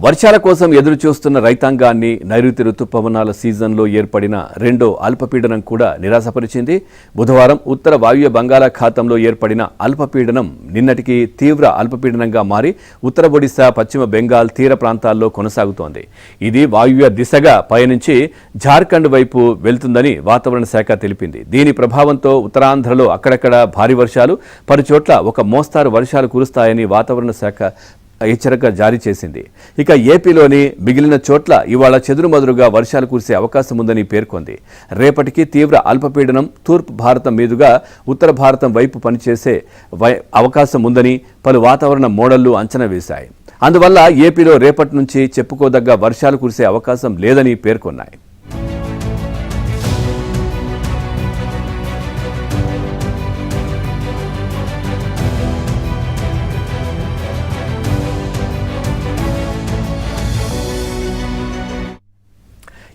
వర్షాల కోసం ఎదురు చూస్తున్న రైతాంగాన్ని నైరుతి రుతుపవనాల సీజన్లో ఏర్పడిన రెండో అల్పపీడనం కూడా నిరాశపరిచింది. బుధవారం ఉత్తర వాయువ్య బంగాళాఖాతంలో ఏర్పడిన అల్పపీడనం నిన్నటికి తీవ్ర అల్పపీడనంగా మారి ఉత్తర ఒడిశా, పశ్చిమ బెంగాల్ తీర ప్రాంతాల్లో కొనసాగుతోంది. ఇది వాయువ్య దిశగా పయనించి జార్ఖండ్ వైపు వెళ్తుందని వాతావరణ శాఖ తెలిపింది. దీని ప్రభావంతో ఉత్తరాంధ్రలో అక్కడక్కడ భారీ వర్షాలు, పలుచోట్ల ఒక మోస్తారు వర్షాలు కురుస్తాయని వాతావరణ శాఖ హెచ్చరిక జారీ చేసింది. ఇక ఏపీలోని మిగిలిన చోట్ల ఇవాళ చెదురుమదురుగా వర్షాలు కురిసే అవకాశం ఉందని పేర్కొంది. రేపటికి తీవ్ర అల్పపీడనం తూర్పు భారతం మీదుగా ఉత్తర భారతం వైపు పనిచేసే అవకాశం ఉందని పలు వాతావరణ మోడళ్లు అంచనా వేశాయి. అందువల్ల ఏపీలో రేపటి నుంచి చెప్పుకోదగ్గ వర్షాలు కురిసే అవకాశం లేదని పేర్కొన్నాయి.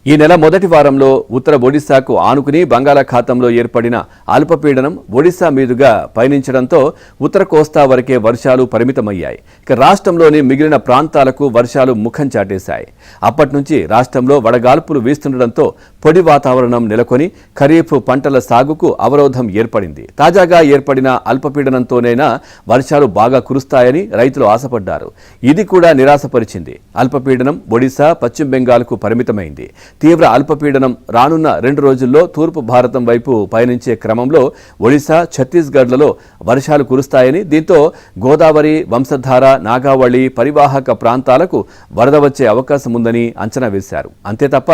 ఈ నెల మొదటి వారంలో ఉత్తర ఒడిశాకు ఆనుకుని బంగాళాఖాతంలో ఏర్పడిన అల్పపీడనం ఒడిశా మీదుగా పయనించడంతో ఉత్తర కోస్తా వరకే వర్షాలు పరిమితమయ్యాయి. ఇక రాష్ట్రంలోని మిగిలిన ప్రాంతాలకు వర్షాలు ముఖం చాటేశాయి. అప్పటి నుంచి రాష్ట్రంలో వడగాల్పులు వీస్తుండటంతో పొడి వాతావరణం నెలకొని ఖరీఫ్ పంటల సాగుకు అవరోధం ఏర్పడింది. తాజాగా ఏర్పడిన అల్పపీడనంతోనైనా వర్షాలు బాగా కురుస్తాయని రైతులు ఆశపడ్డారు. ఇది కూడా నిరాశపరిచింది. అల్పపీడనం ఒడిశా, పశ్చిమ బెంగాల్కు పరిమితమైంది. తీవ్ర అల్పపీడనం రానున్న 2 రోజుల్లో తూర్పు భారతం వైపు పయనించే క్రమంలో ఒడిశా, ఛత్తీస్గఢ్లలో వర్షాలు కురుస్తాయని, దీంతో గోదావరి, వంశధార, నాగావళి పరివాహక ప్రాంతాలకు వరద వచ్చే అవకాశం ఉందని అంచనా వేశారు. అంతే తప్ప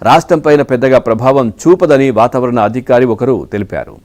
రాష్ట్రంపైన పెద్దగా ప్రభావం చూపదని వాతావరణ అధికారి ఒకరు తెలిపారు.